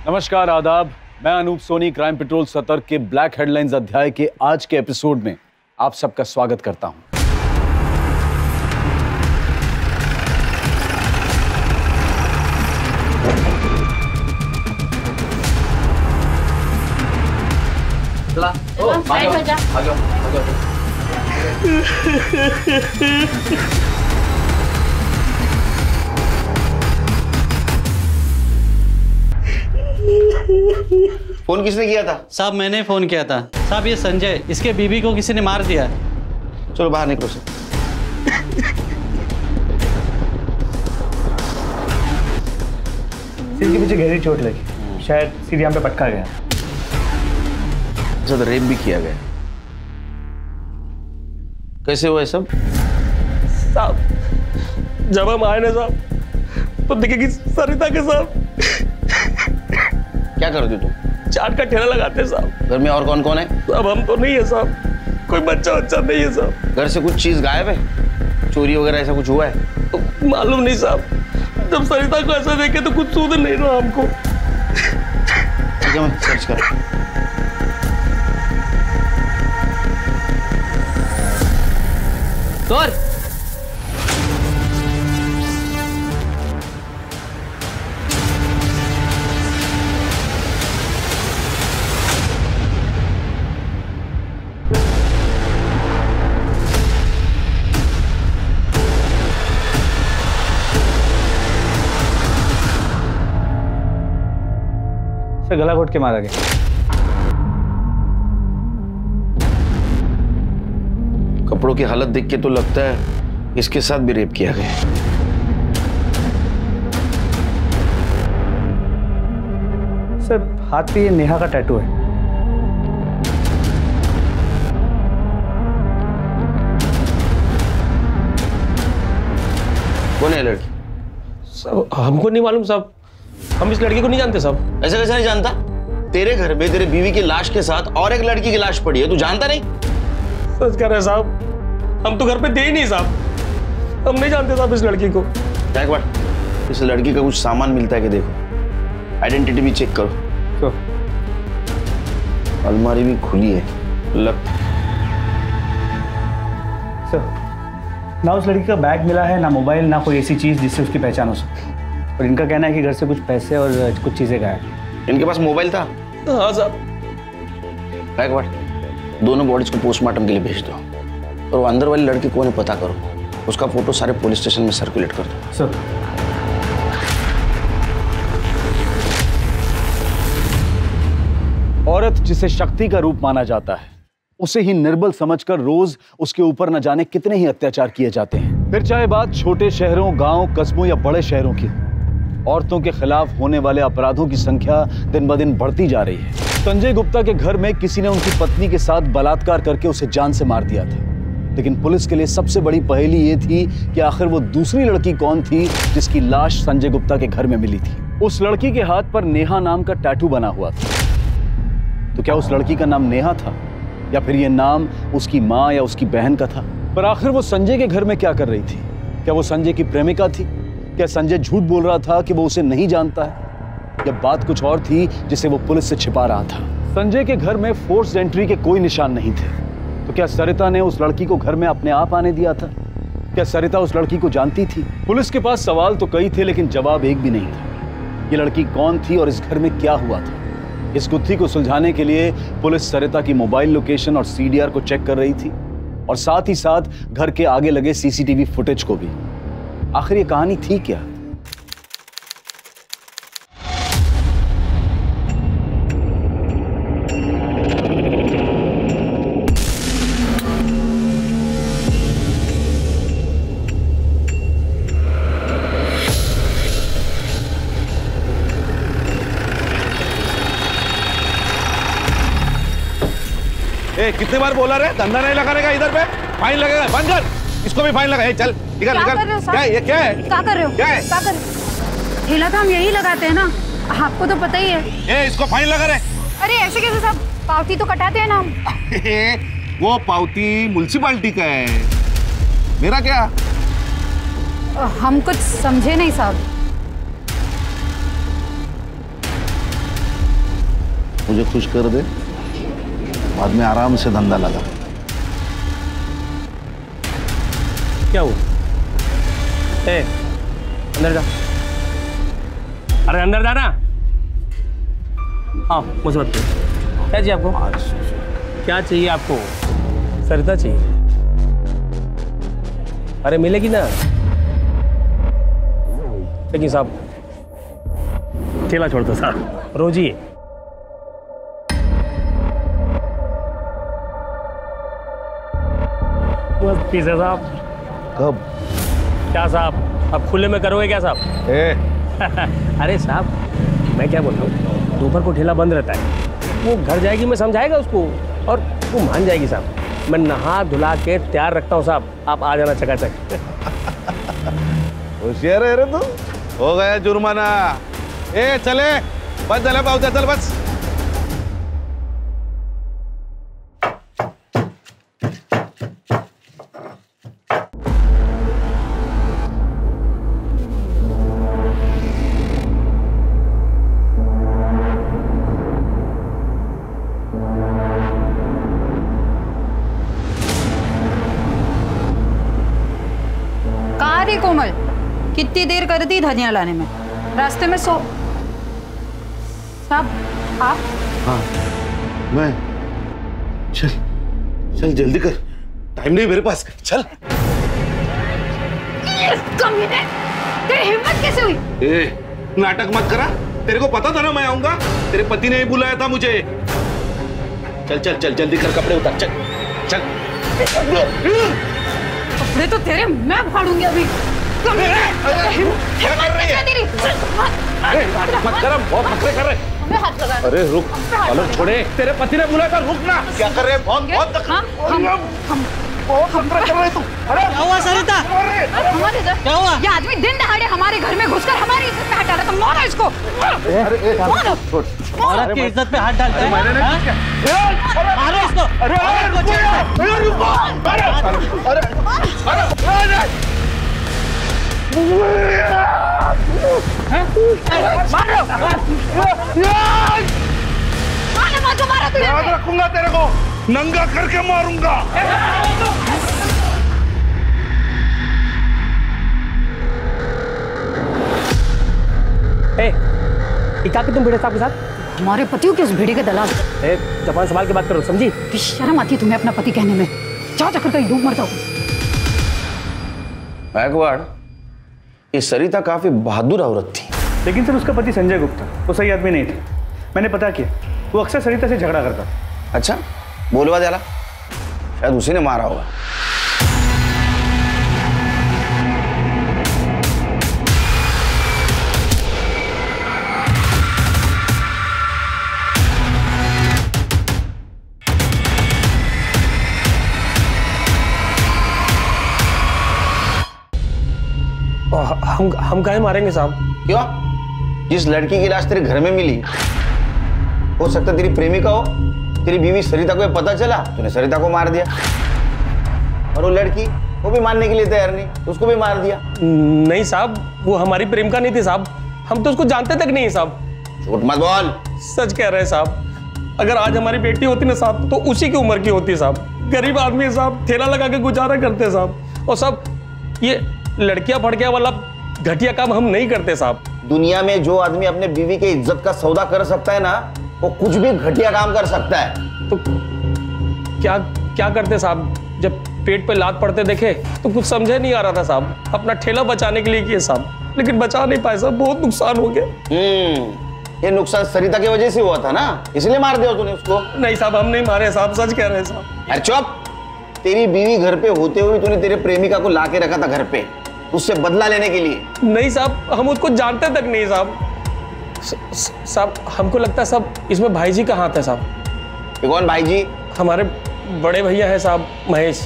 नमस्कार, आदाब। मैं अनूप सोनी क्राइम पेट्रोल सतर्क के ब्लैक हेडलाइंस अध्याय के आज के एपिसोड में आप सबका स्वागत करता हूं। चला, आ जाओ। फोन किसने किया था? साहब मैंने फोन किया था। साहब ये संजय, इसके बीबी को किसी ने मार दिया। चलो बाहर निकलो सर। सिर के पीछे गहरी चोट लगी, शायद सिर यहाँ पे पटका गया। तो रेप भी किया गया। कैसे हुआ है सब? साहब जब हम आए ना साहब तो देखे कि सरिता के साथ क्या करते हो तुम? चाट का ठेला लगाते हैं साहब। घर में और कौन कौन है? अब हम तो नहीं है साहब, कोई बच्चा नहीं है साहब। घर से कुछ चीज गायब है? चोरी वगैरह ऐसा कुछ हुआ है? तो मालूम नहीं साहब, जब सरिता को ऐसा देखे तो कुछ सूझ नहीं रहा हमको। ठीक है, मैं सर्च कर। सर गला घोट के मारा गया। कपड़ों की हालत देख के तो लगता है इसके साथ भी रेप किया गया। सर हाथ पे ये नेहा का टैटू है। कौन है लड़की? साहब हमको नहीं मालूम साहब, हम इस लड़की को नहीं जानते साहब। ऐसा कैसे नहीं जानता? तेरे घर में तेरे बीवी की लाश के साथ और एक लड़की की लाश पड़ी है, तू जानता नहीं? सच कह रहे हैं साहब, हम तो घर पे थे ही नहीं साहब, हम नहीं जानते साहब इस लड़की को। एक बार इस लड़की का कुछ सामान मिलता है कि देखो, आइडेंटिटी भी चेक करो। तो अलमारी भी खुली है। सर ना उस लड़की का बैग मिला है, ना मोबाइल, ना कोई ऐसी चीज जिससे उसकी पहचान हो सके। और इनका कहना है कि घर से कुछ पैसे और कुछ चीजें गायब। इनके पास मोबाइल था? हाँ साहब। एक बार दोनों बॉडीज को पोस्टमार्टम के लिए भेज दो, और वो अंदर वाली लड़की कौन है पता करो, उसका फोटो सारे पुलिस स्टेशन में सर्कुलेट कर दो। सर औरत जिसे शक्ति का रूप माना जाता है, उसे ही निर्बल समझकर रोज उसके ऊपर न जाने कितने ही अत्याचार किए जाते हैं। फिर चाहे बात छोटे शहरों, गांव, कस्बों या बड़े शहरों की, औरतों के खिलाफ होने वाले अपराधों की संख्या दिन ब दिन बढ़ती जा रही है। संजय गुप्ता के घर में किसी ने उनकी पत्नी के साथ बलात्कार करके उसे जान से मार दिया था, लेकिन पुलिस के लिए सबसे बड़ी पहेली ये थी कि आखिर वो दूसरी लड़की कौन थी जिसकी लाश संजय गुप्ता के घर में मिली थी। उस लड़की के हाथ पर नेहा नाम का टैटू बना हुआ था। तो क्या उस लड़की का नाम नेहा था, या फिर ये नाम उसकी माँ या उसकी बहन का था? पर आखिर वो संजय के घर में क्या कर रही थी? क्या वो संजय की प्रेमिका थी? क्या संजय झूठ बोल रहा था कि वो उसे नहीं जानता है, या बात कुछ और थी जिसे वो पुलिस से छिपा रहा था? संजय के घर में फोर्स्ड एंट्री के कोई निशान नहीं थे, तो क्या सरिता ने उस लड़की को घर में अपने आप आने दिया था? क्या सरिता उस लड़की को जानती थी? पुलिस के पास सवाल तो कई थे, लेकिन जवाब एक भी नहीं था। ये लड़की कौन थी और इस घर में क्या हुआ था? इस गुत्थी को सुलझाने के लिए पुलिस सरिता की मोबाइल लोकेशन और सीडीआर को चेक कर रही थी, और साथ ही साथ घर के आगे लगे सीसीटीवी फुटेज को भी। आखिर ये कहानी थी क्या? कितनी बार बोला रे, धंधा नहीं लगाने का इधर पे, फाइन लगेगा। बंद कर, इसको भी फाइन लगा। चल निकल निकल। क्या ये क्या है? क्या कर रहे हो? क्या है? क्या कर रहे? ठेला तो हम यही लगाते हैं ना, आपको तो पता ही है। इसको फाइन लगा रे। अरे ऐसे कैसे साहब, पावती तो कटाते हैं ना हम। वो पावती म्युनिसिपालिटी का है, मेरा क्या? हम कुछ समझे नहीं साहब। मुझे खुश कर दे, बाद में आराम से धंधा लगा। क्या हुआ? ए, अंदर जा। अरे अंदर जा ना। हाँ, मुझे बात करो। क्या चाहिए आपको? क्या चाहिए आपको? सरिता चाहिए? अरे मिलेगी ना। लेकिन साहब ठेला छोड़ दो साहब, रोज ही बस पीस है साहब। कब? क्या साहब, अब खुले में करोगे क्या साहब? अरे साहब मैं क्या बोल रहा हूँ, दोपहर को ठेला बंद रहता है, वो घर जाएगी, मैं समझाएगा उसको और वो मान जाएगी साहब। मैं नहा धुला के तैयार रखता हूँ साहब, आप आ जाना चकाचक। होशियार है रे तू। हो गया जुर्माना। ए चले, बस चले पाउते, चल बस। कोमल, कितनी देर कर दी धनिया लाने में? रास्ते में साहब आप? हाँ मैं। चल चल जल्दी कर, टाइम नहीं मेरे पास, चल। कमीने, तेरी हिम्मत कैसे हुई? ए नाटक मत करा, तेरे को पता था ना मैं आऊंगा, तेरे पति ने ही बुलाया था मुझे। चल चल चल जल्दी कर, कपड़े उतार, चल चल। कपड़े तो तेरे मैं फाड़ूंगी अभी। क्या कर रही है? मत कर, बहुत नखरे कर रहे। हाथ लगा। अरे रुक, अलग छोड़े, तेरे पति ने बुलाया था, रुक ना। क्या कर रहे हैं? बहुत बहुत नखरे कर रहे तू। अरे क्या हुआ सरिता? क्या हुआ? ये आदमी दिन दहाड़े हमारे घर में घुसकर हमारी इज्जत पे हाथ डाला, तो मारो इसको। औरत की इज्जत पे हाथ डालते हैं? मारो इसको। याद रखूंगा तेरे को, नंगा करके मारूंगा। क्या तुम भिड़े साहब के साथ? हमारे पतियों के उस भिड़े के दलाल। जबान संभाल के बात करो, समझी? शर्म आती है तुम्हें अपना पति कहने में? जाओ जाकर कहीं डूब मर जाओ। गायकवाड़, ये सरिता काफी बहादुर औरत थी। लेकिन सर उसका पति संजय गुप्ता वो सही आदमी नहीं था। मैंने पता किया, वो अक्सर सरिता से झगड़ा करता। अच्छा, बोलवा जाला, शायद उसी ने मारा होगा। हम काहे मारेंगे साहब? क्यों? जिस लड़की की लाश तेरे घर में मिली, हो सकता तेरी प्रेमिका हो, तेरी बीवी सरिता को पता चला, तूने सरिता को मार दिया। और वो लड़की, वो भी मानने के लिए तैयार नहीं, तो उसको भी मार दिया। नहीं साहब, वो हमारी प्रेमिका नहीं थी साहब, हम तो उसको जानते तक नहीं साहब। झूठ मत बोल। सच कह रहे हैं साहब, अगर आज हमारी बेटी होती ना साहब, तो उसी की उम्र की होती साहब। गरीब आदमी है साहब, ठेला लगा के गुजारा करते साहब। और साहब ये लड़कियां फड़कियां वाला घटिया काम हम नहीं करते साहब। दुनिया में जो आदमी अपने बीवी के इज्जत का सौदा कर सकता है ना, वो कुछ भी घटिया काम कर सकता है। तो क्या क्या करते साहब? जब पेट पे लात पड़ते देखे तो कुछ समझे नहीं आ रहा था साहब। अपना ठेला बचाने के लिए किए साहब, लेकिन बचा नहीं पाए साहब, बहुत नुकसान हो गया। ये नुकसान सरिता की वजह से हुआ था ना, इसलिए मार दिया तूने उसको। नहीं साहब, हम नहीं मारे साहब, सच कह रहे हैं साहब। अरे चुप, तेरी बीवी घर पे होते हुए तूने तेरे प्रेमिका को लाके रखा था घर पे, उससे बदला लेने के लिए। नहीं साहब, हम उसको जानते तक नहीं साहब। साहब हमको लगता है साहब इसमें भाई जी का हाथ है साहब। कौन भाई जी? हमारे बड़े भैया है साहब, महेश।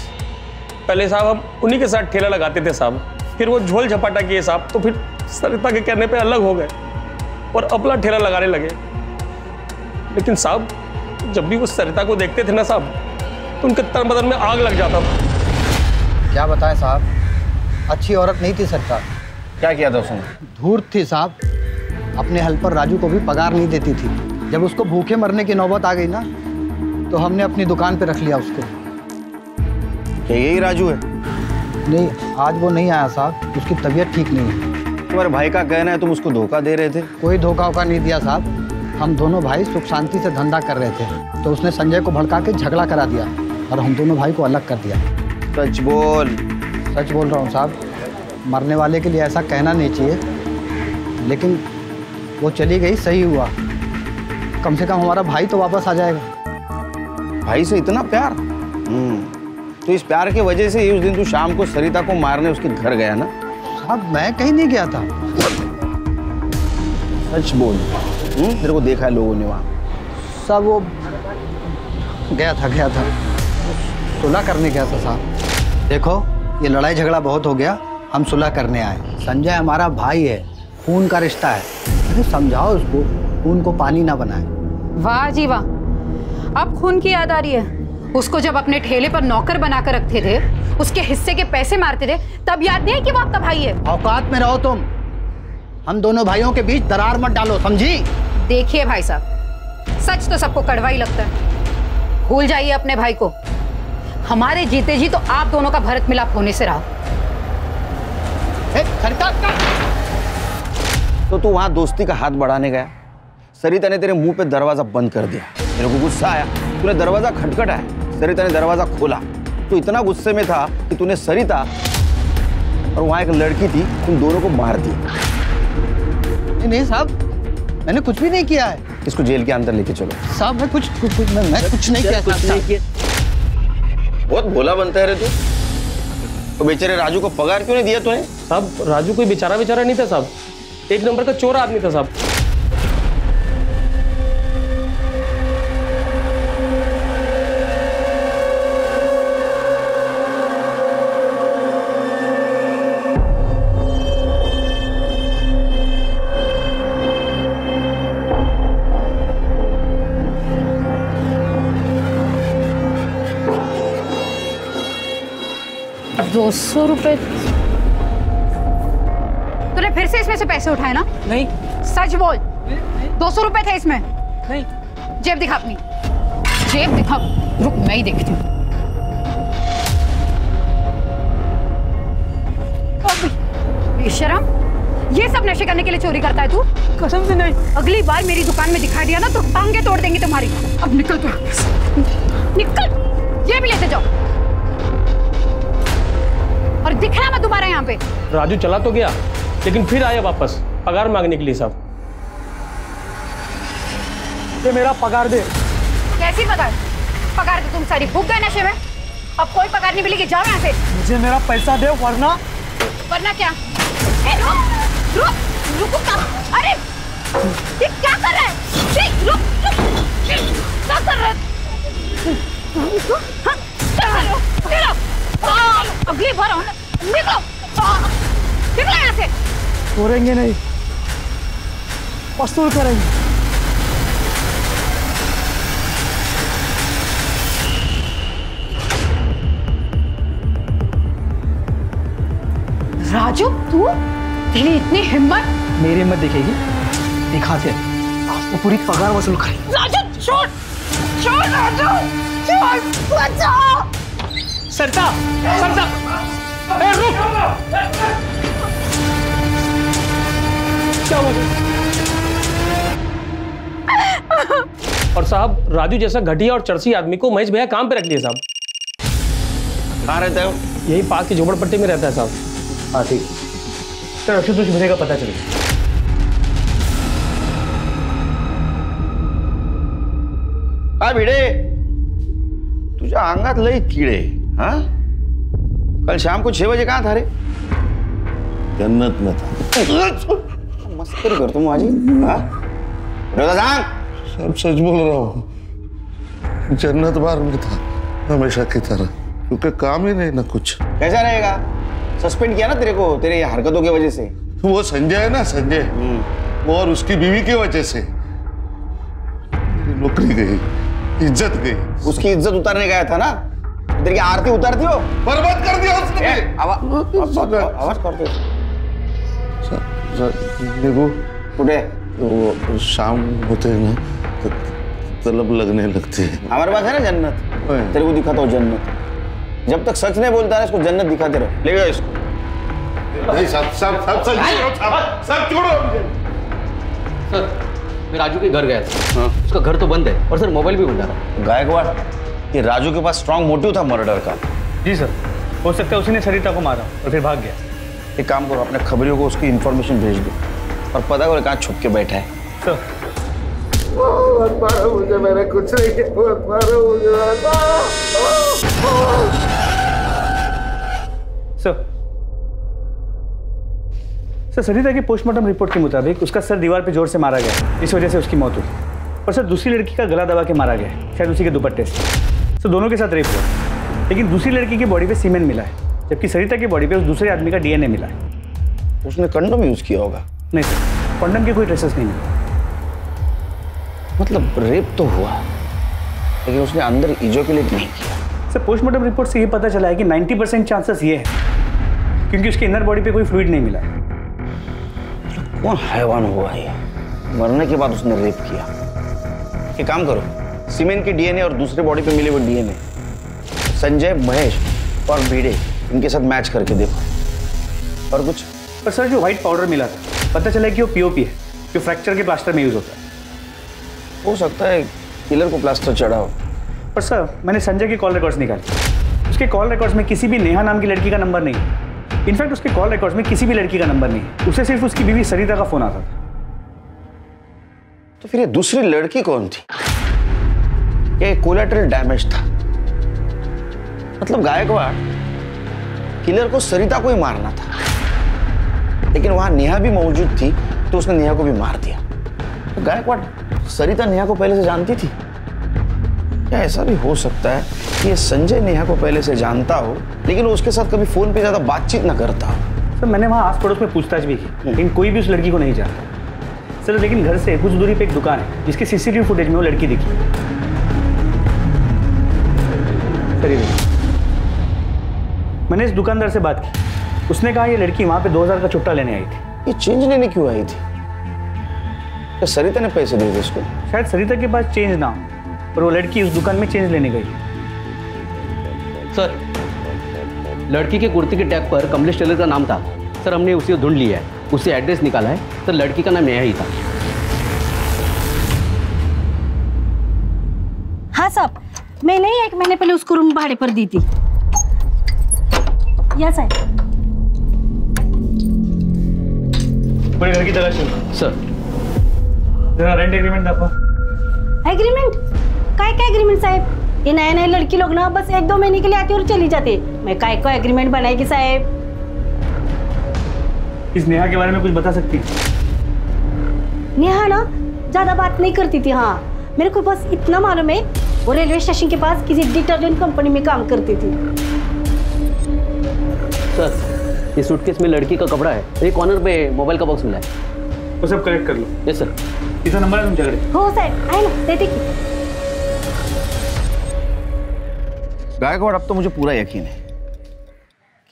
पहले साहब हम उन्हीं के साथ ठेला लगाते थे साहब, फिर वो झोल झपाटा किए साहब, तो फिर सरिता के कहने पे अलग हो गए और अपना ठेला लगाने लगे। लेकिन साहब जब भी वो सरिता को देखते थे ना साहब, तो उनके तन बदन में आग लग जाता था। क्या बताएं साहब, अच्छी औरत नहीं थी सरकार। क्या किया था उसने? धूर्त थी साहब, अपने हेल्पर राजू को भी पगार नहीं देती थी। जब उसको भूखे मरने की नौबत आ गई ना, तो हमने अपनी दुकान पे रख लिया उसको। क्या यही राजू है? नहीं, आज वो नहीं आया साहब, उसकी तबीयत ठीक नहीं है। तुम्हारे भाई का कहना है तुम उसको धोखा दे रहे थे? कोई धोखा वोखा नहीं दिया साहब, हम दोनों भाई सुख शांति से धंधा कर रहे थे, तो उसने संजय को भड़का के झगड़ा करा दिया और हम दोनों भाई को अलग कर दिया। सच बोल। सच बोल रहा हूँ साहब, मरने वाले के लिए ऐसा कहना नहीं चाहिए, लेकिन वो चली गई, सही हुआ। कम से कम हमारा भाई तो वापस आ जाएगा। भाई से इतना प्यार? तो इस प्यार की वजह से ही उस दिन तू शाम को सरिता को मारने उसके घर गया ना? साहब मैं कहीं नहीं गया था। सच बोल। तेरे को देखा है लोगों ने वहाँ? साहब वो गया था, सुलह करने गया था साहब। देखो ये लड़ाई झगड़ा बहुत हो गया, हम सुलह करने आए। संजय हमारा भाई है, खून का रिश्ता है, अरे समझाओ उसको, खून को पानी ना बनाए। वाह जी वाह, अब खून की याद आ रही है। उसको जब अपने ठेले पर नौकर बनाकर रखते थे, उसके हिस्से के पैसे मारते थे, तब याद नहीं कि वो आपका भाई है? औकात में रहो तुम, हम दोनों भाइयों के बीच दरार मत डालो, समझी? देखिए भाई साहब, सच तो सबको कड़वा ही लगता है। भूल जाइए अपने भाई को। हमारे जीते जी तो आप दोनों का भरत मिलाप होने से रहा। तो तू वहां दोस्ती का हाथ बढ़ाने गया, सरिता ने तेरे मुंह पे दरवाजा बंद कर दिया, मेरे को गुस्सा आया, तूने दरवाजा खटखटाया, सरिता ने दरवाजा खोला। तू इतना गुस्से में था कि तूने सरिता और वहां एक लड़की थी, तुम दोनों को मार दिया। नहीं साहब, मैंने कुछ भी नहीं किया है। इसको जेल के अंदर लेके चलो। साहब मैं कुछ नहीं किया। बहुत भोला बनता है रे तू। तो बेचारे राजू को पगार क्यों नहीं दिया तूने? साहब राजू कोई बेचारा नहीं था साहब, एक नंबर का चोर आदमी था साहब। ₹200? तूने फिर से इसमें से पैसे उठाए ना? नहीं। सच बोल, 200 रुपए थे इसमें? नहीं। जेब दिखा अपनी, जेब दिखा। रुक मैं ही देखती हूँ। बेशरम, ये सब नशे करने के लिए चोरी करता है तू? कसम से नहीं। अगली बार मेरी दुकान में दिखा दिया ना तो टांगे तोड़ देंगे तुम्हारी। अब निकल तू, निकल। ये भी लेते जाओ और दिखना मत दोबारा यहाँ पे। राजू चला तो गया, लेकिन फिर आया वापस पगार मांगने के लिए साहब। ये मेरा पगार दे। कैसी पगार? पगार तो तुम सारी भूख गए नशे में, अब कोई पगार नहीं मिलेगी, जाओ यहाँ से। मुझे मेरा पैसा दे, वरना क्या? रुको कहाँ? अरे ये क्या कर रहा है? रुक, क्या कर रहा है? हाँ, क्या कर रहे हो? अगली बार आओ ना, निकलो, निकलो यहाँ से। छोड़ेंगे नहीं, वसूल करेंगे। राजू तू, तेरी इतनी हिम्मत? मेरी हिम्मत दिखेगी, दिखाते हैं। आज तो पूरी पगार वसूल करेंगे। राजू छोड़, छोड़ राजू, छोड़, बचाओ। सरिता, सरिता, ए रुक। क्या हुआ? और साहब राजू जैसा घटिया और चरसी आदमी को महेश भैया काम पे रख लिए साहब। कहाँ रहता है? यही पास की झोपड़पट्टी में रहता है साहब। हाँ ठीक, तो आशुतोष भिड़े का पता चले। हाँ भिड़े, तुझ्या अंगात लई किडे। हाँ, कल शाम को 6 बजे कहाँ था रे? जन्नत में था। मस्करी करतो माझी? हाँ, सांग। सब सच बोल रहा हूँ, जन्नत बार में था हमेशा की तरह, क्योंकि काम ही नहीं ना कुछ। कैसा रहेगा? सस्पेंड किया ना तेरे को, तेरे हरकतों की वजह से। वो संजय है ना, संजय, वो और उसकी बीवी की वजह से मेरी नौकरी गई, इज्जत गई। उसकी इज्जत उतारने गया था ना, तेरी आरती उतारती हो, बर्बाद कर दिया उसने। आवाज करते निगू कुठे? वो शाम होते ना तलब लगने लगती है। हमारे पास है ना जन्नत, तेरे को दिखाता हूँ जन्नत। जब तक सच नहीं बोलता है इसको जन्नत दिखाते रहो। ले गए इसको। नहीं सब छोड़ो। सर मैं राजू के घर गया था। उसका घर तो बंद है और सर मोबाइल भी बंद था। गायकवाड़, ये राजू के पास स्ट्रॉन्ग मोटिव था मर्डर का। जी सर, हो सकता है उसी ने सरिता को मारा और फिर भाग गया। एक काम करो, अपने खबरियों को उसकी इन्फॉर्मेशन भेज दो और पता करो कहाँ छुप के बैठा है। सर मुझे मेरे कुछ नहीं किया, सर सरिता की पोस्टमार्टम रिपोर्ट के मुताबिक उसका सर दीवार पे जोर से मारा गया, इस वजह से उसकी मौत हुई। और सर दूसरी लड़की का गला दबा के मारा गया, शायद उसी के दुपट्टे से। सर दोनों के साथ रेप हुआ, लेकिन दूसरी लड़की की बॉडी पे सीमेंट मिला है, जबकि सरिता की बॉडी पे उस दूसरे आदमी का डीएनए मिला है। उसने कंडोम यूज किया होगा। नहीं सर, कंडोम के कोई ट्रेसेस नहीं मिले। मतलब रेप तो हुआ लेकिन उसने अंदर इजोकुलेट नहीं किया। सर पोस्टमार्टम रिपोर्ट से ये पता चला है कि 90% चांसेस ये है क्योंकि उसके इनर बॉडी पे कोई फ्लूइड नहीं मिला है। कौन हैवान हुआ ये, मरने के बाद उसने रेप किया। एक काम करो, सीमेंट के डीएनए और दूसरे बॉडी पे मिले हुए डीएनए संजय, महेश और भिड़े, इनके साथ मैच करके देखो। और कुछ? पर सर जो व्हाइट पाउडर मिला था, पता चला कि वो पीओपी है, जो फ्रैक्चर के प्लास्टर में यूज होता है। हो सकता है किलर को प्लास्टर चढ़ा हो। पर सर मैंने संजय के कॉल रिकॉर्ड्स निकाले, उसके कॉल रिकॉर्ड्स में किसी भी नेहा नाम की लड़की का नंबर नहीं है। इनफैक्ट उसके कॉल रिकॉर्ड्स में किसी भी लड़की का नंबर नहीं है, उसे सिर्फ उसकी बीवी सरिता का फोन आता था। तो फिर ये दूसरी लड़की कौन थी? ये कोलैटरल डैमेज था। मतलब गायकवाड़ किलर को सरिता को ही मारना था, लेकिन वहां नेहा भी मौजूद थी तो उसने नेहा को भी मार दिया। तो गायकवाड़ सरिता नेहा को पहले से जानती थी? क्या ऐसा भी हो सकता है कि ये संजय नेहा को पहले से जानता हो लेकिन उसके साथ कभी फोन पे ज्यादा बातचीत ना करता हो? सर मैंने वहाँ आस पड़ोस में पूछताछ भी की, लेकिन कोई भी उस लड़की को नहीं जानता। सर लेकिन घर से कुछ दूरी पे एक दुकान है जिसके सीसीटीवी फुटेज में वो लड़की दिखी। सर मैंने इस दुकानदार से बात की, उसने कहा ये लड़की वहाँ पे 2000 का चुट्टा लेने आई थी। ये चेंज लेने क्यों आई थी? क्या सरिता ने पैसे दिए थे इसको? शायद सरिता के पास चेंज ना हो, पर वो लड़की उस दुकान में चेंज लेने गई। सर लड़की के कुर्ती के टैग पर कमलेश टेलर का नाम था। सर हमने उसे ढूंढ लिया है, उससे एड्रेस निकाला है। सर लड़की का नाम नेहा ही था। हाँ साहब, मैंने 1 महीने पहले उसको रूम भाड़े पर दी थी। Yes sir. पूरे घर की तलाश करो। सर जरा रेंट एग्रीमेंट दाखवा। एग्रीमेंट? काय एग्रीमेंट साहब? ये नए नए लड़की लोग ना बस 1-2 महीने के लिए आती और चली जाती। मैं काय को एग्रीमेंट बनाएगी साहब? इस नेहा के बारे में कुछ बता सकती है? नेहा ना ज्यादा बात नहीं करती थी। हाँ मेरे को बस इतना मालूम है, वो रेलवे स्टेशन के पास किसी डिटर्जेंट कंपनी में काम करती थी। सर ये सूटकेस में लड़की का कपड़ा है, एक कॉर्नर पे मोबाइल का बॉक्स मिला है। वो सब कलेक्ट कर लो। Yes sir. कितना नंबर है तुम झगड़े? हो साहब, आए ना दे देखिए। गायकवाड़ अब तो मुझे पूरा यकीन है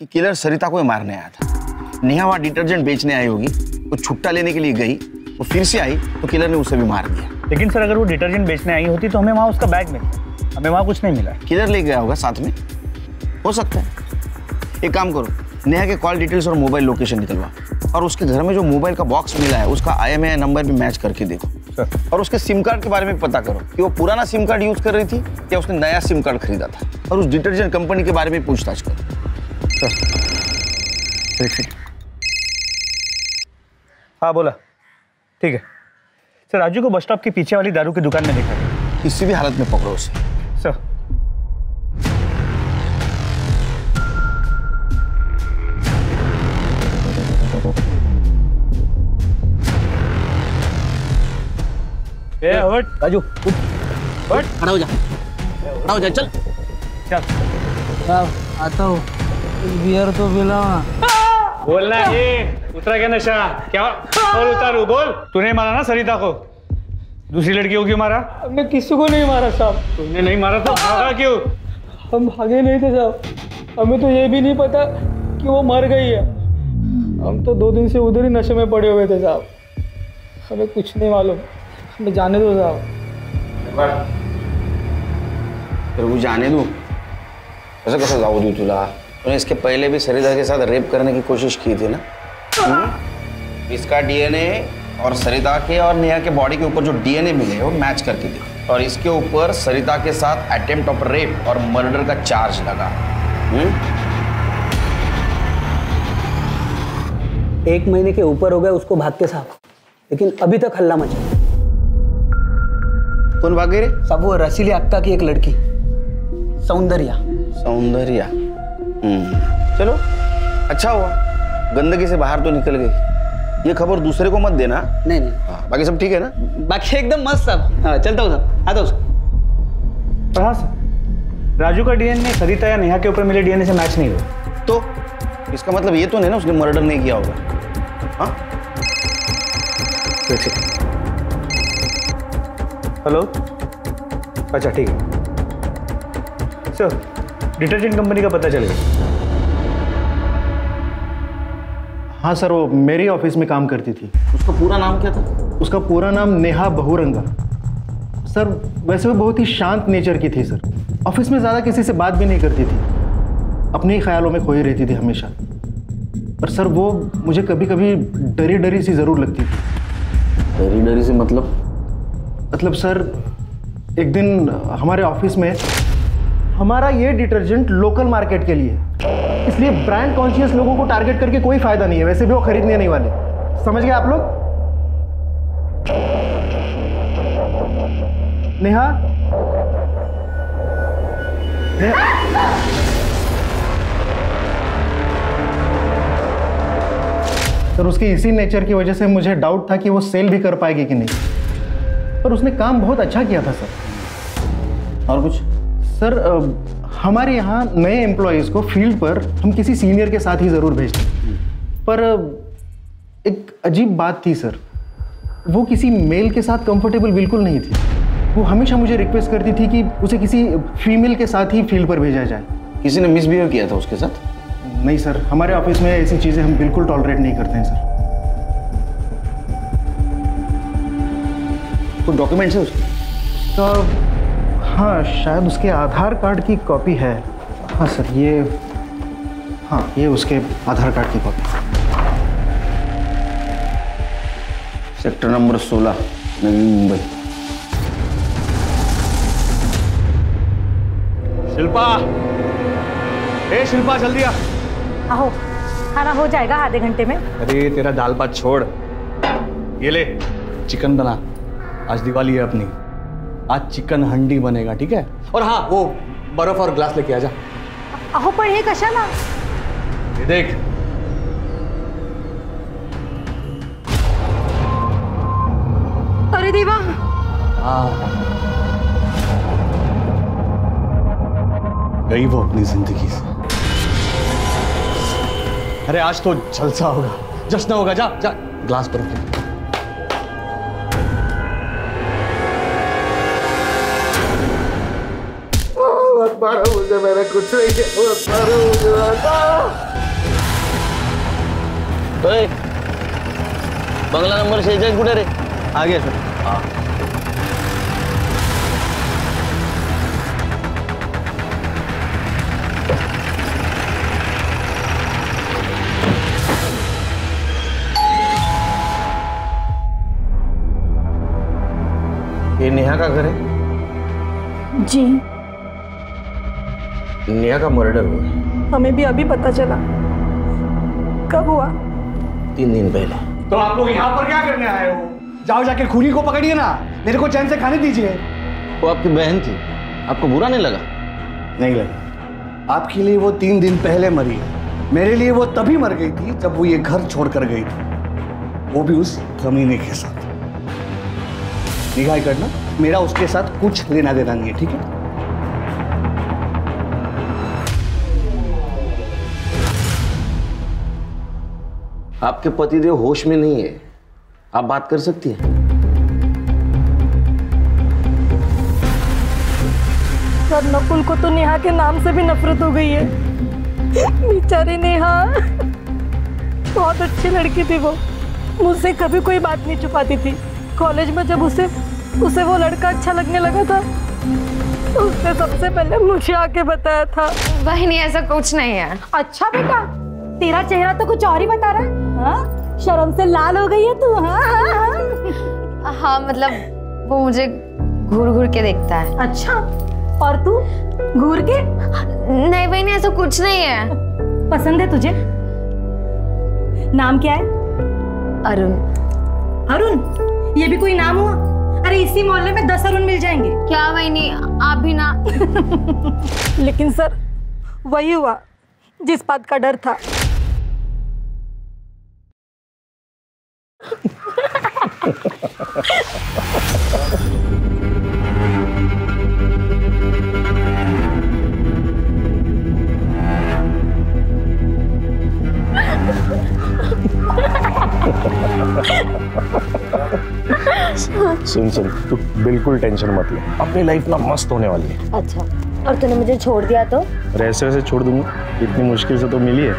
कि किलर सरिता को ही मारने आया था। नेहा वहां डिटर्जेंट बेचने आई होगी, वो छुट्टा लेने के लिए गई, वो फिर से आई तो किलर ने उसे भी मार दिया। लेकिन सर अगर वो डिटर्जेंट बेचने आई होती तो हमें वहाँ उसका बैग मिलता, हमें वहाँ कुछ नहीं मिला। किलर ले गया होगा साथ में, हो सकता है। एक काम करो, नेहा के कॉल डिटेल्स और मोबाइल लोकेशन निकलवा और उसके घर में जो मोबाइल का बॉक्स मिला है उसका IMEI नंबर भी मैच करके देखो। और उसके सिम कार्ड के बारे में पता करो कि वो पुराना सिम कार्ड यूज कर रही थी या उसने नया सिम कार्ड खरीदा था। और उस डिटर्जेंट कंपनी के बारे में पूछताछ करो। हाँ बोला, ठीक है सर। राजू को बस स्टॉप के पीछे वाली दारू की दुकान में देखा गया। किसी भी हालत में पकड़ो उसे सर। राजू खड़ा हो जा, खड़ा हो जा, चल चल। आता हूँ, बियर तो पिला। बोलना ये उतरा क्या नशा? क्या और उतारू? बोल। तूने मारा ना सरिता को? दूसरी लड़की को क्यों मारा? हमने किसी को नहीं मारा साहब। तुमने नहीं मारा तो भागा क्यों? हम भागे नहीं थे साहब, हमें तो ये भी नहीं पता कि वो मर गई है। हम तो 2 दिन से उधर ही नशे में पड़े हुए थे साहब, हमें कुछ नहीं मालूम। हमें जाने दो साहब। तेरे को जाने दूं? कसं कसं जाऊ दू तुला? तूने इसके पहले भी सरिता के साथ रेप करने की कोशिश की थी ना? इसका डीएनए और सरिता के और नेहा के बॉडी के ऊपर जो डीएनए मिले वो मैच करती थी, और इसके ऊपर सरिता के साथ अटेम्प्ट ऑफ रेप और मर्डर का चार्ज लगा। 1 महीने के ऊपर हो गया उसको भागते साहब, लेकिन अभी तक हल्ला मचा। कौन भाग गई रे? साहब वो रसीली अक्का की एक लड़की सौंदर्या। सौंदर्या? चलो अच्छा हुआ, गंदगी से बाहर तो निकल गई। ये खबर दूसरे को मत देना। नहीं नहीं। हाँ, बाकी सब ठीक है ना? बाकी एकदम मस्त साहब। हाँ, चलता हूँ साहब, आता हूँ। हाँ सर, राजू का डीएनए सरिता या नेहा के ऊपर मिले डीएनए से मैच नहीं हुआ। तो इसका मतलब ये तो नहीं ना उसने मर्डर नहीं किया होगा? हाँ? हेलो, अच्छा ठीक है सर, डिटर्जेंट कंपनी का पता चल गया। हाँ सर, वो मेरी ऑफिस में काम करती थी। उसका पूरा नाम क्या था? उसका पूरा नाम नेहा बहुरंगा। सर वैसे वो बहुत ही शांत नेचर की थी सर, ऑफिस में ज़्यादा किसी से बात भी नहीं करती थी, अपने ही ख्यालों में खोई रहती थी हमेशा। पर सर वो मुझे कभी कभी डरी डरी सी ज़रूर लगती थी। डरी डरी सी मतलब? मतलब सर एक दिन हमारे ऑफिस में, हमारा ये डिटर्जेंट लोकल मार्केट के लिए, इसलिए ब्रांड कॉन्शियस लोगों को टारगेट करके कोई फायदा नहीं है, वैसे भी वो खरीदने नहीं वाले। समझ गए आप लोग? नेहा, सर उसकी इसी नेचर की वजह से मुझे डाउट था कि वो सेल भी कर पाएगी कि नहीं, पर उसने काम बहुत अच्छा किया था सर। और कुछ? सर हमारे यहाँ नए एम्प्लॉयज़ को फील्ड पर हम किसी सीनियर के साथ ही ज़रूर भेजते हैं, पर एक अजीब बात थी सर, वो किसी मेल के साथ कंफर्टेबल बिल्कुल नहीं थी। वो हमेशा मुझे रिक्वेस्ट करती थी कि उसे किसी फीमेल के साथ ही फील्ड पर भेजा जाए। किसी ने मिसबिहेव किया था उसके साथ? नहीं सर, हमारे ऑफिस में ऐसी चीज़ें हम बिल्कुल टॉलरेट नहीं करते हैं सर। कोई डॉक्यूमेंट्स है उसके? तो हाँ, शायद उसके आधार कार्ड की कॉपी है। हाँ सर, ये उसके आधार कार्ड की copy. Sector number 16, Navi Mumbai. Shilpa, ए शिल्पा जल्दी आ। आओ, खाना हो जाएगा आधे घंटे में। अरे तेरा दाल भात छोड़, ये ले चिकन बना, आज दिवाली है अपनी, आज चिकन हंडी बनेगा, ठीक है? और हाँ, वो बर्फ और ग्लास लेके आ जा। अहो पण हे कशाला? ये देख, अरे देवा, गई वो अपनी जिंदगी से। अरे आज तो जलसा होगा, जश्न होगा। जा जा, ग्लास बर्फ ले। मत मारो मुझे, मैंने कुछ नहीं किया, मत मारो मुझे। बंगला नंबर 46 कुठे रे? आ गया सर। हाँ। ये नेहा का घर है? जी। नेहा का मर्डर हुआ? हमें भी अभी पता चला। कब हुआ? 3 दिन पहले। तो आप लोग यहाँ पर क्या करने आए हो? जाओ जाके खूनी को पकड़िए ना, मेरे को चैन से खाने दीजिए। वो आपकी बहन थी, आपको बुरा नहीं लगा? नहीं लगा। आपके लिए वो 3 दिन पहले मरी है, मेरे लिए वो तभी मर गई थी जब वो ये घर छोड़कर गई थी, वो भी उस कमीने के साथ। निगाह करना, मेरा उसके साथ कुछ लेना देना नहीं है, ठीक है? आपके पतिदेव होश में नहीं है, आप बात कर सकती हैं? सर नकुल को तो नेहा के नाम से भी नफरत हो गई है। बेचारी नेहा बहुत अच्छी लड़की थी, वो मुझसे कभी कोई बात नहीं छुपाती थी। कॉलेज में जब उसे उसे वो लड़का अच्छा लगने लगा था तो उसने सबसे पहले मुझे आके बताया था। वही नहीं, ऐसा कुछ नहीं है। अच्छा बेटा, तेरा चेहरा तो कुछ और ही बता रहा है। हाँ? शर्म से लाल हो गई है तू। हाँ, हाँ मतलब वो मुझे घूर घूर के देखता है। अच्छा, और तू घूर के? नहीं बहनी, ऐसा कुछ नहीं है। पसंद है तुझे? नाम क्या है? अरुण। अरुण? ये भी कोई नाम हुआ? अरे इसी मोहल्ले में 10 अरुण मिल जाएंगे। क्या बहनी, आप भी ना। लेकिन सर वही हुआ जिस बात का डर था। सुन सुन, तू बिल्कुल टेंशन मत ले, अपनी लाइफ ना मस्त होने वाली है। अच्छा, और तूने मुझे छोड़ दिया तो? और ऐसे वैसे छोड़ दूंगा? इतनी मुश्किल से तो मिली है,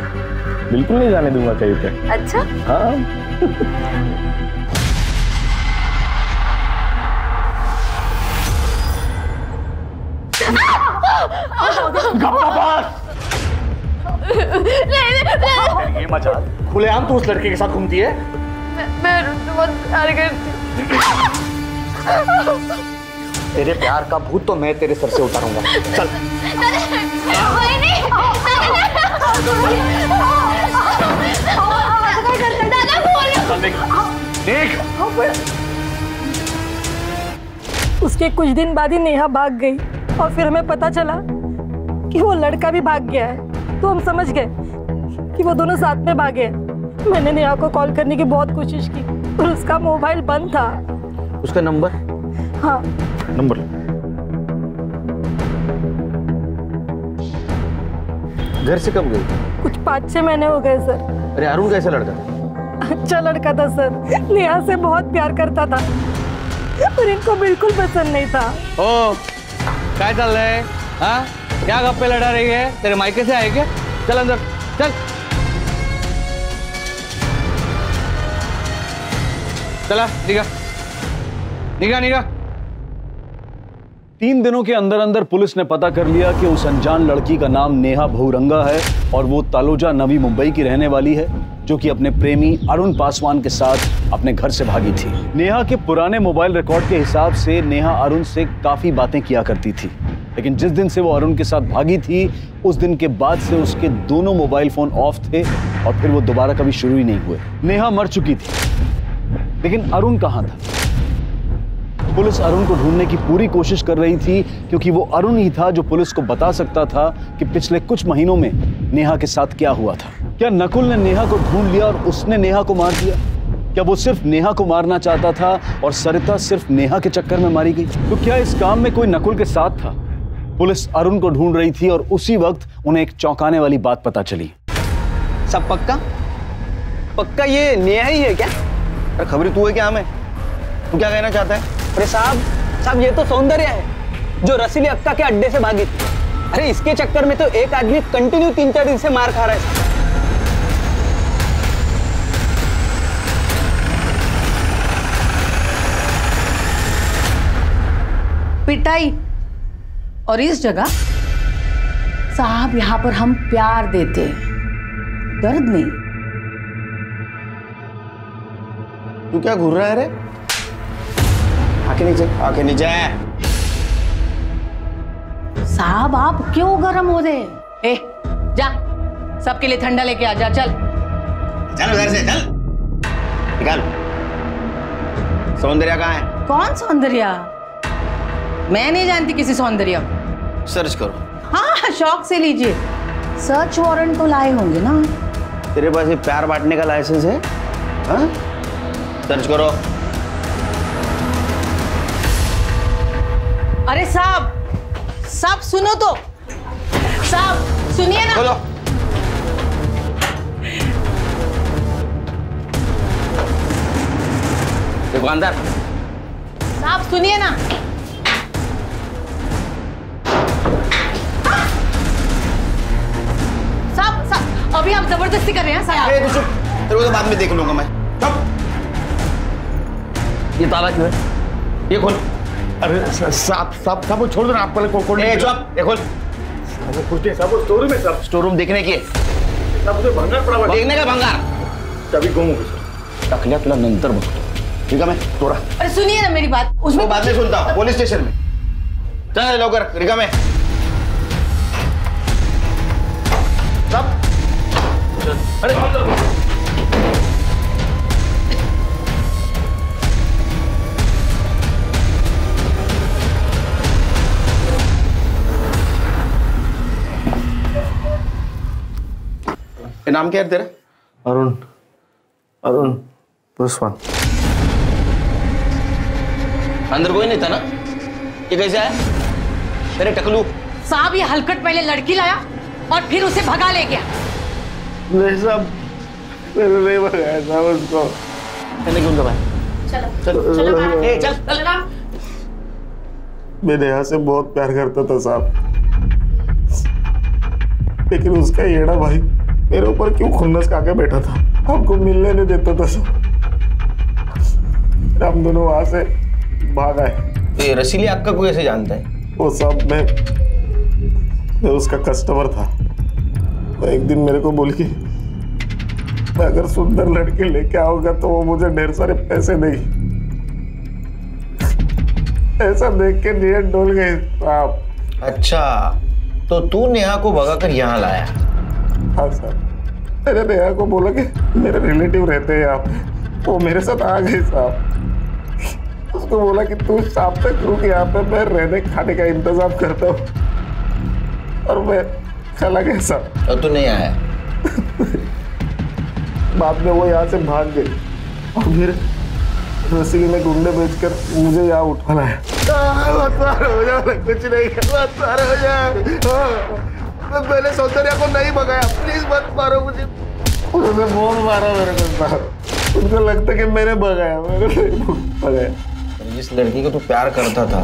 बिल्कुल नहीं जाने दूंगा कहीं पे। अच्छा हाँ। ये मजाक, खुलेआम तू उस लड़के के साथ घूमती है? मैं बहुत प्यार करती हूँ। तेरे प्यार का भूत तो मैं तेरे सर से उतारूंगा। चल। देख। उसके कुछ दिन बाद ही नेहा भाग गई और फिर हमें पता चला कि वो लड़का भी भाग गया है। तो हम समझ गए कि वो दोनों साथ में भागे हैं। मैंने नेहा को कॉल करने की बहुत कोशिश की पर उसका मोबाइल बंद था। उसका नंबर? हाँ। नंबर घर से कब गई? कुछ 5-6 महीने हो गए सर। अरे अरुण कैसा लड़का था? अच्छा लड़का था सर, नेहा से बहुत प्यार करता था पर इनको बिल्कुल पसंद नहीं था। ओ, क्या चल रहा है? हाँ? क्या गप्पे लड़ा रही है? तेरे मायके से आए क्या? चल अंदर, चल। चला, निगा, निगा, निगा। 3 दिनों के अंदर अंदर पुलिस ने पता कर लिया कि उस अनजान लड़की का नाम नेहा बहुरंगा है और वो तालोजा नवी मुंबई की रहने वाली है, जो कि अपने प्रेमी अरुण पासवान के साथ अपने घर से भागी थी। नेहा के पुराने मोबाइल रिकॉर्ड के हिसाब से नेहा अरुण से काफी बातें किया करती थी, लेकिन जिस दिन से वो अरुण के साथ भागी थी उस दिन के बाद से उसके दोनों मोबाइल फोन ऑफ थे और फिर वो दोबारा कभी शुरू ही नहीं हुए। नेहा मर चुकी थी, लेकिन अरुण कहाँ था? पुलिस अरुण को ढूंढने की पूरी कोशिश कर रही थी क्योंकि वो अरुण ही था जो पुलिस को बता सकता था कि पिछले कुछ महीनों में नेहा के साथ क्या हुआ था। क्या नकुल ने नेहा को ढूंढ लिया और उसने नेहा को मार दिया? क्या वो सिर्फ नेहा को मारना चाहता था और सरिता सिर्फ नेहा के चक्कर में मारी गई? तो क्या इस काम में कोई नकुल के साथ था? पुलिस अरुण को ढूंढ रही थी और उसी वक्त उन्हें एक चौंकाने वाली बात पता चली। सब पक्का? पक्का ये नेहा ही है क्या? अरे खबरी तू है क्या? हमें तू क्या कहना चाहता है? अरे साहब ये तो सौंदर्य है जो रसीली अक्का के अड्डे से भागी थी। अरे इसके चक्कर में तो एक आदमी कंटिन्यू 3-4 दिन से मार खा रहा है। पिटाई, और इस जगह साहब यहाँ पर हम प्यार देते, दर्द नहीं। तू क्या घूर रहा है रे? आके नीचे, आके नीचे। साहब आप क्यों गरम हो रहे? ए, जा सबके लिए ठंडा लेके आ जा। चल चल घर से चल, निकाल। सौंदर्या कहाँ है? कौन सौंदर्या? मैं नहीं जानती किसी सौंदर्या को। सर्च करो। हाँ शौक से लीजिए। सर्च वारंट तो लाए होंगे ना? तेरे पास ये प्यार बांटने का लाइसेंस है? हाँ? सर्च करो। अरे साहब सुनो तो, साहब सुनिए ना। बोलो। दुकानदार साहब सुनिए ना। साहब अभी आप जबरदस्ती कर रहे हैं साहब। तू चुप, तेरे को तो बाद में देख लूंगा मैं। ये ताला क्यों है? ये खोल। अरे साहब वो छोड़ दो ना, आप पहले खोल। चुप, ये खोल। वो खुलते सब स्टोर रूम है सब। स्टोर रूम देखने की है। सब उधर भंगार पड़ा हुआ है। देखने का भंगार। चाबी गुम हो गई सर। टकलिया तुला नंतर बघतो, ठीक है? मैं तोड़ा। अरे सुनिए ना मेरी बात, उसमें बात नहीं सुनता। पुलिस स्टेशन में चल लवकर, रिका में सब। अरे नाम क्या है तेरा? अरुण पुष्पन। अंदर कोई नहीं था ना? ये कैसे आया? तेरे टकलू। साहब ये हलकट पहले लड़की लाया और फिर उसे भगा ले गया। नहीं साहब, मैंने नहीं भगाया साहब उसको। मैंने क्यों दबाया? चलो चल। मैं नेहा से बहुत प्यार करता था साहब, लेकिन उसका येड़ा भाई मेरे ऊपर क्यों खुन्नस खाके बैठा था, हमको मिलने नहीं देता था सर। हम दोनों वहां से भाग आए। तो ये रसीली अक्का को कैसे जानता है? वो सब मैं उसका कस्टमर था। तो एक दिन मेरे को बोल के मैं अगर सुंदर लड़की लेके आऊंगा तो वो मुझे ढेर सारे पैसे देगी। ऐसा देख के नीयत डोल गई साहब। अच्छा, तो तू नेहा को भगाकर यहाँ लाया? हाँ सर, मैंने नेहा को बोला कि मेरे रिलेटिव रहते हैं यहाँ पे, वो मेरे साथ आ गए साहब। उसको बोला कि तू शाम तक रुक यहाँ पे, मैं रहने खाने का इंतजाम करता हूँ, और मैं चला गया साहब। और तू नहीं आया? बाद में वो यहाँ से भाग गई और फिर रसीली में गुंडे बेचकर मुझे यहाँ उठा लाया। हो जा, कुछ नहीं हो जा। मैं पहले सौंदर्या को नहीं भगाया, प्लीज मत मारो मुझे। उन्होंने बहुत मारा मेरे को साहब। उनको लगता कि मैंने भगाया, मैंने नहीं भगाया। जिस लड़की को तू प्यार करता था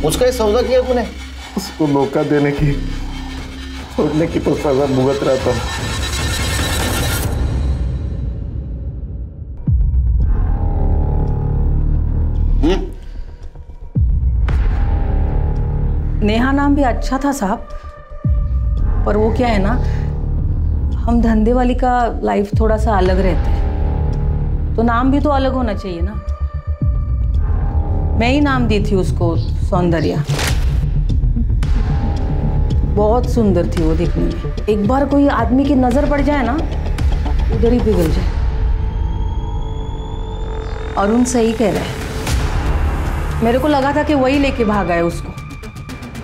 उसका ही सौदा किया तूने? उसको मौका देने की, छोड़ने की तो सजा भुगत रहा था। नेहा नाम भी अच्छा था साहब, पर वो क्या है ना, हम धंधे वाली का लाइफ थोड़ा सा अलग रहता है, तो नाम भी तो अलग होना चाहिए ना। मैं ही नाम दी थी उसको सौंदर्या। बहुत सुंदर थी वो देखने में। एक बार कोई आदमी की नजर पड़ जाए ना, उधर ही पिघल जाए। अरुण सही कह रहा है, मेरे को लगा था कि वही लेके भागा है उसको।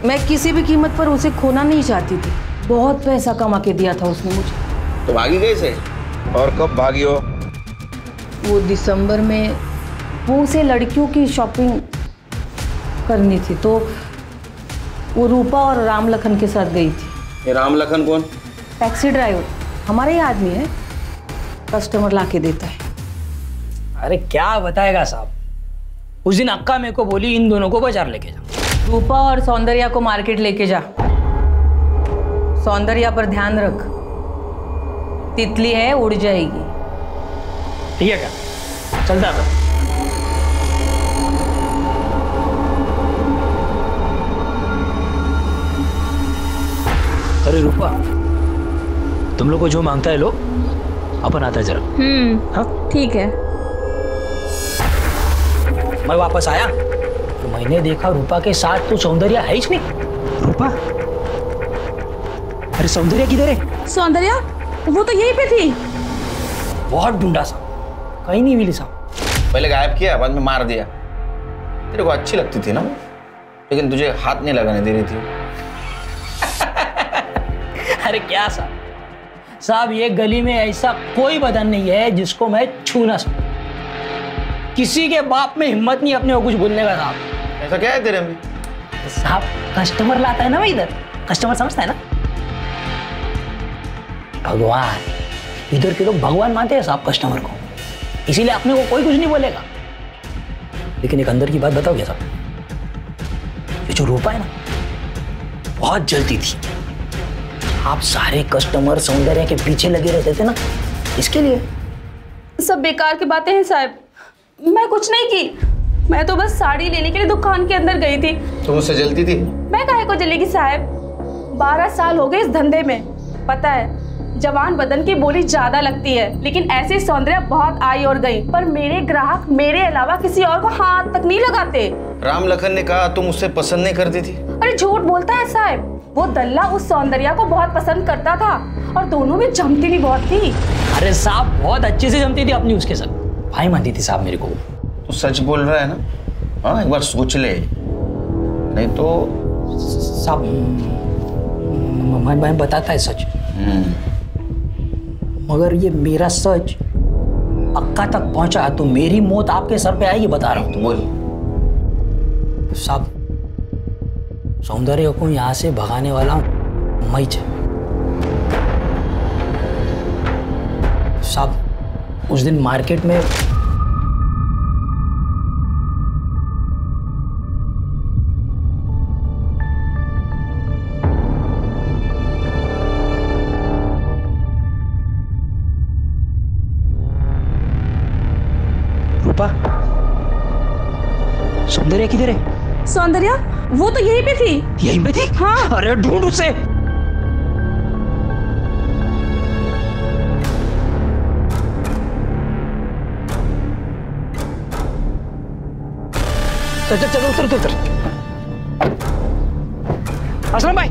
मैं किसी भी कीमत पर उसे खोना नहीं चाहती थी। बहुत पैसा कमा के दिया था उसने मुझे। तो भागी कैसे और कब भागी हो? वो दिसंबर में वो उसे लड़कियों की शॉपिंग करनी थी, तो वो रूपा और राम लखन के साथ गई थी। ये राम लखन कौन? टैक्सी ड्राइवर, हमारा ही आदमी है, कस्टमर ला के देता है। अरे क्या बताएगा साहब, उस दिन अक्का मेरे को बोली इन दोनों को बाजार लेके जा। रूपा और सौंदर्या को मार्केट लेके जा। सौंदर्या पर ध्यान रख, तितली है, उड़ जाएगी। ठीक है क्या? चलता था। अरे रूपा, तुम लोग को जो मांगता है लो, अपन आता है जरा। हाँ ठीक है। मैं वापस आया तो मैंने देखा रूपा के साथ तो सौंदर्या है ही नहीं। रूपा? अरे सौंदर्या किधर है? सौंदर्या वो तो यहीं पे थी। बहुत ढूंढा साहब, कहीं नहीं मिली साहब। पहले गायब किया, बाद में मार दिया। तेरे को अच्छी लगती थी ना, लेकिन तुझे हाथ नहीं लगाने दे रही थी। अरे क्या साहब, ये गली में ऐसा कोई बदन नहीं है जिसको मैं छू ना सकूं। किसी के बाप में हिम्मत नहीं अपने को कुछ बोलने का साहब। ऐसा क्या है तेरे में? साहब कस्टमर लाता है ना मैं इधर, कस्टमर समझता है ना, भगवान। इधर के लोग भगवान मानते हैं साहब कस्टमर को, इसीलिए अपने को कोई कुछ नहीं बोलेगा। लेकिन एक अंदर की बात बताओगे साहब, ये जो रूपा है ना, बहुत जल्दी थी। आप सारे कस्टमर सौंदर्या के पीछे लगे रहते थे ना, इसके लिए। सब बेकार की बातें हैं साहब, मैं कुछ नहीं की। मैं तो बस साड़ी लेने के लिए दुकान के अंदर गई थी। तो मुझसे जलती थी? मैं काहे को जलेगी साहब, 12 साल हो गए इस धंधे में। पता है जवान बदन की बोली ज्यादा लगती है, लेकिन ऐसी सौंदर्य बहुत आई और गई, पर मेरे ग्राहक मेरे अलावा किसी और को हाथ तक नहीं लगाते। राम लखन ने कहा तुम उससे पसंद नहीं करती थी। अरे झूठ बोलता है साहब, वो दल्ला उस सौंदर्य को बहुत पसंद करता था और दोनों में जमती भी बहुत थी। अरे साहब बहुत अच्छे से जमती थी अपनी उसके साथ, भाई मानती थी साहब मेरे को। तू सच बोल रहा है ना? हाँ एक बार सोच ले, नहीं तो साहब मैं बताता है सच, मगर ये मेरा सच अक्का तक पहुंचा तो मेरी मौत आपके सर पे आएगी, बता रहा हूं। तो बोल साहब, सौंदर्य को यहां से भगाने वाला मैं ही साहब। उस दिन मार्केट में सौंदर्य किधर है? सौंदर्य वो तो यहीं पे थी। यहीं पे थी? हाँ। अरे ढूंढ उसे। चल चल चल उतर उतर। असलम भाई,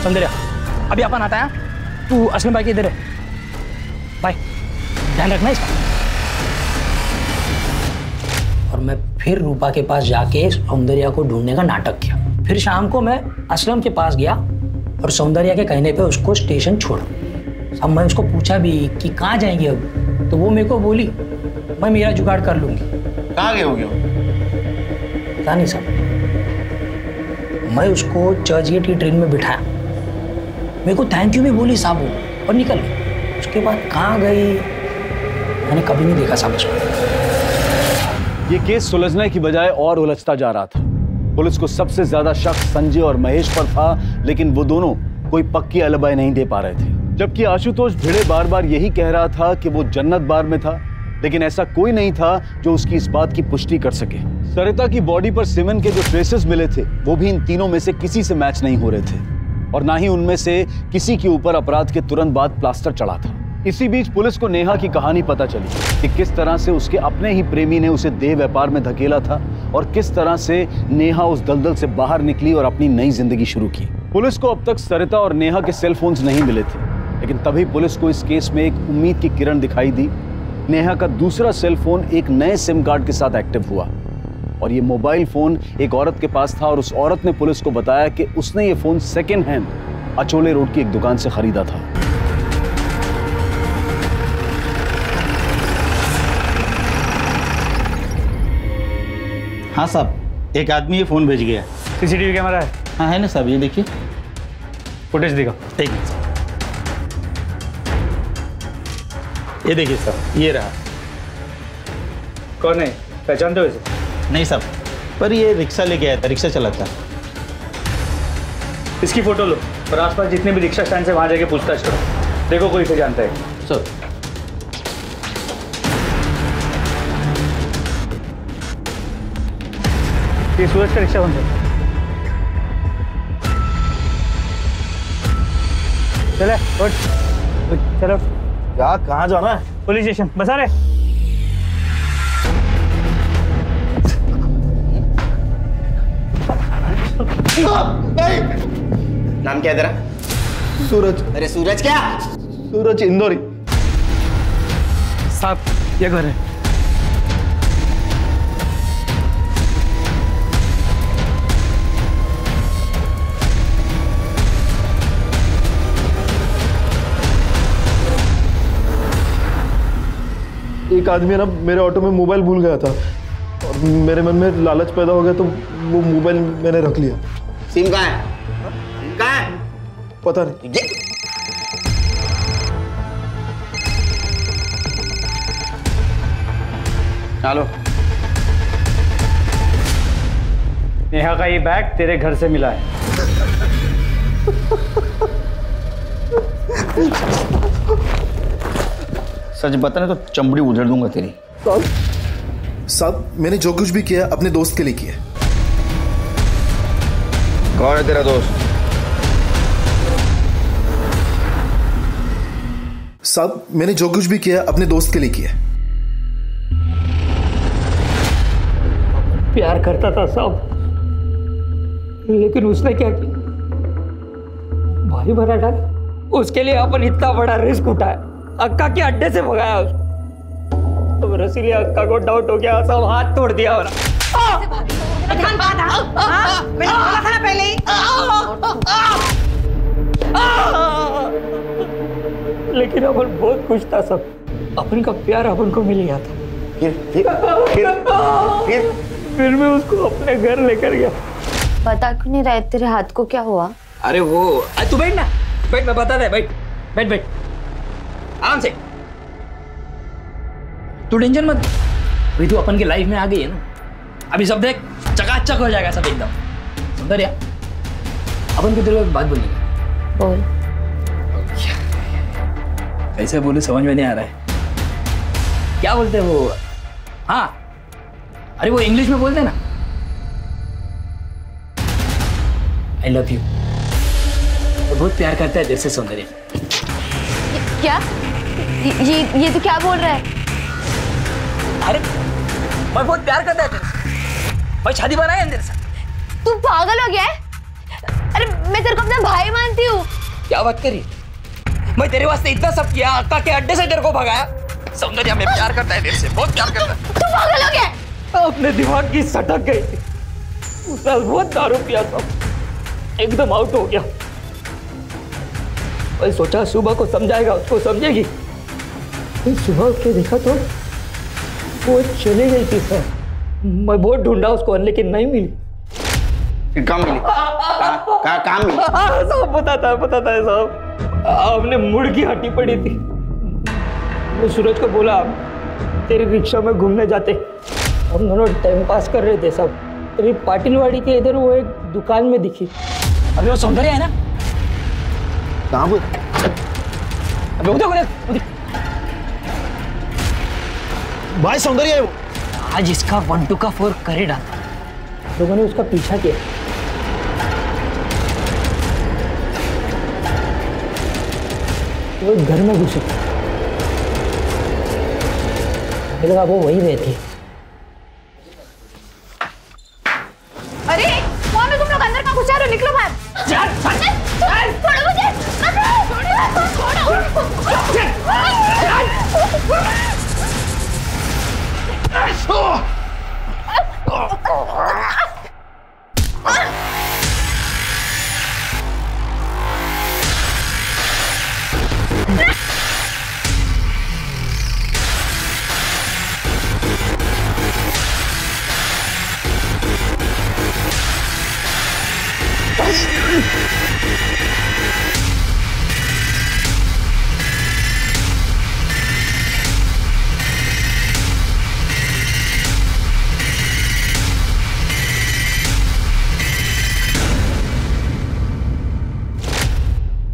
सौंदर्य अभी अपन आता है, तू असलम भाई के इधर है भाई, ध्यान रखना इसका। और मैं फिर रूपा के पास जाके सौंदर्या को ढूंढने का नाटक किया। फिर शाम को मैं असलम के पास गया और सौंदर्या के कहने पे उसको स्टेशन छोड़ा। अब मैं उसको पूछा भी कि कहाँ जाएंगे अब, तो वो मेरे को बोली मैं मेरा जुगाड़ कर लूंगी। कहाँ गए होगे? पता नहीं साहब, मैं उसको चर्च गेट की ट्रेन में बिठाया, मेरे को थैंक यू भी बोली साहब वो, और निकल गई। उसके बाद कहाँ गई मैंने कभी नहीं देखा साहब उसको। ये केस सुलझने की बजाय और उलझता जा रहा था। पुलिस को सबसे ज्यादा शक संजय और महेश पर था, लेकिन वो दोनों कोई पक्की अलबाई नहीं दे पा रहे थे। जबकि आशुतोष भिड़े बार बार यही कह रहा था कि वो जन्नत बार में था, लेकिन ऐसा कोई नहीं था जो उसकी इस बात की पुष्टि कर सके। सरिता की बॉडी पर सीमेंट के जो ट्रेसेस मिले थे वो भी इन तीनों में से किसी से मैच नहीं हो रहे थे, और ना ही उनमें से किसी के ऊपर अपराध के तुरंत बाद प्लास्टर चढ़ा था। इसी बीच पुलिस को नेहा की कहानी पता चली कि किस तरह से उसके अपने ही प्रेमी ने उसे देह व्यापार में धकेला था और किस तरह से नेहा उस दलदल से बाहर निकली और अपनी नई जिंदगी शुरू की। पुलिस को अब तक सरिता और नेहा के सेल फोन्स नहीं मिले थे, लेकिन तभी पुलिस को इस केस में एक उम्मीद की किरण दिखाई दी। नेहा का दूसरा सेल फोन एक नए सिम कार्ड के साथ एक्टिव हुआ, और ये मोबाइल फोन एक औरत के पास था, और उस औरत ने पुलिस को बताया कि उसने ये phone second hand Achole road की एक दुकान से खरीदा था। हाँ साहब, एक आदमी ये फोन भेज गया। सीसीटीवी कैमरा है? हाँ है ना साहब, ये देखिए फुटेज दिखाओ। एक मिनट साहब, ये देखिए साहब, ये रहा। कौन है, पहचानते हो इसे? नहीं साहब, पर ये रिक्शा लेके आया था, रिक्शा चलाता। इसकी फोटो लो और आसपास जितने भी रिक्शा स्टैंड से वहां जाके पूछताछ करो, देखो कोई इसे जानता है। सर ये सूरज का रिक्शा बंद है। चले उठ, चलो। क्या, कहाँ जाना है? पुलिस स्टेशन, बसा रहे। नाम क्या है तेरा? सूरज। अरे सूरज क्या? सूरज इंदौरी। साहब ये घर है। एक आदमी ना मेरे ऑटो में मोबाइल भूल गया था, और मेरे मन में लालच पैदा हो गया तो वो मोबाइल मैंने रख लिया। सिम कहाँ है? कहाँ है? पता नहीं। चलो। नेहा का ये बैग तेरे घर से मिला है। सच बता ना तो चमड़ी उधेड़ दूंगा तेरी। साहब मैंने जो कुछ भी किया अपने दोस्त के लिए किया। कौन है तेरा दोस्त? साहब मैंने जो कुछ भी किया अपने दोस्त के लिए किया। प्यार करता था साहब, लेकिन उसने क्या किया? भाई बना डाला। उसके लिए अपन इतना बड़ा रिस्क उठाया, अक्का के अड्डे से भगाया उसको। तो रसीली अक्का को डाउट हो गया, सब हाथ तोड़ दिया हमारा। मैंने बोला था ना पहले ही। लेकिन अपन बहुत खुश था सब, अपन का प्यार अपन को मिल गया था। फिर मैं उसको अपने घर लेकर गया। बता क्यों नहीं रहे तेरे हाथ को क्या हुआ? अरे वो तू बैठ ना, बैठ, मैं बता दे। बैठ बैठ बैठ, आराम से, तू टेंशन मत। अभी तू अपन की लाइफ में आ गई है ना, अभी सब देख चकाचक हो जाएगा सब एकदम। सौंदर्या, अपन को तेरे को एक बात बोलनी है। बोल। कैसे बोले समझ में नहीं आ रहा है। क्या बोलते हैं वो? हाँ, अरे वो इंग्लिश में बोलते हैं ना, आई लव यू। वो बहुत प्यार करता है तेरे से सौंदर्य। क्या? ये तो क्या बोल रहा है? अरे मैं बहुत प्यार करता है तेरे से, मैं शादी बनाया है तेरे साथ। तू पागल हो गया है? अरे मैं तेरे को अपना भाई मानती हूँ। क्या बात करी? मैं तेरे वास्ते इतना सब किया, अक्का के अड्डे से तेरे को भगाया। सौंदर्य में प्यार करता है तेरे से, बहुत प्यार करता है। तू पागल हो गया? अपने दिमाग की सटक गई थी, उस साल बहुत दारू पिया था, एकदम आउट हो गया। मैं सोचा सुबह को समझाएगा, उसको समझेगी। फिर सुबह उठ के देखा तो वो चली गई थी सर। मैं बहुत ढूंढा उसको लेकिन नहीं मिली। फिर कहाँ मिली? कहाँ मिली? सब बताता है साहब। हमने मुड़ की हड्डी पड़ी थी। मैं सूरज को बोला तेरी रिक्शा में घूमने जाते। हम दोनों टाइम पास कर रहे थे सब। तेरी पाटिलवाड़ी के इधर वो एक दुकान में दिखी। अभी वो सौंदर्य है ना? कहाँ बोल? अबे उधर भाई सौंदर्य है वो। आज इसका 1 2 का 4 कर ही डाला। लोगों ने उसका पीछा किया। वो घर में घुसे, मुझे लगा वो वहीं रहती है। अरे कौन है तुम लोग? अंदर का घुसा रहे हो, निकलो बाहर। छोड़ो मुझे,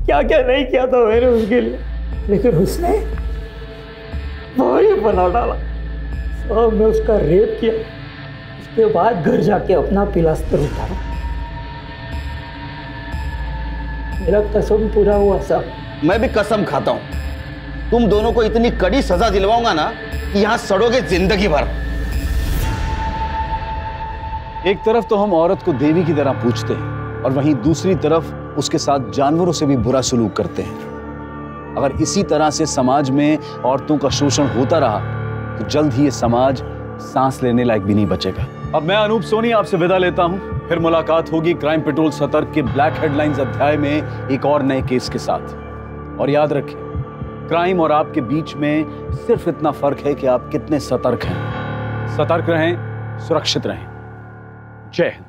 क्या क्या नहीं किया था मैंने उसके लिए, लेकिन उसने वही बना डाला। और मैं उसका रेप किया, उसके बाद घर जाके अपना पिलास्तर उतारा। मेरा कसम पूरा हुआ साहब। मैं भी कसम खाता हूं, तुम दोनों को इतनी कड़ी सजा दिलवाऊंगा ना कि यहां सड़ोगे जिंदगी भर। एक तरफ तो हम औरत को देवी की तरह पूजते हैं और वहीं दूसरी तरफ उसके साथ जानवरों से भी बुरा सलूक करते हैं। अगर इसी तरह से समाज में औरतों का शोषण होता रहा तो जल्द ही ये समाज सांस लेने लायक भी नहीं बचेगा। अब मैं अनूप सोनी आपसे विदा लेता हूं, फिर मुलाकात होगी क्राइम पेट्रोल सतर्क के ब्लैक हेडलाइंस अध्याय में एक और नए केस के साथ। और याद रखें, क्राइम और आपके बीच में सिर्फ इतना फर्क है कि आप कितने सतर्क हैं। सतर्क रहें, सुरक्षित रहें। जय हिंद।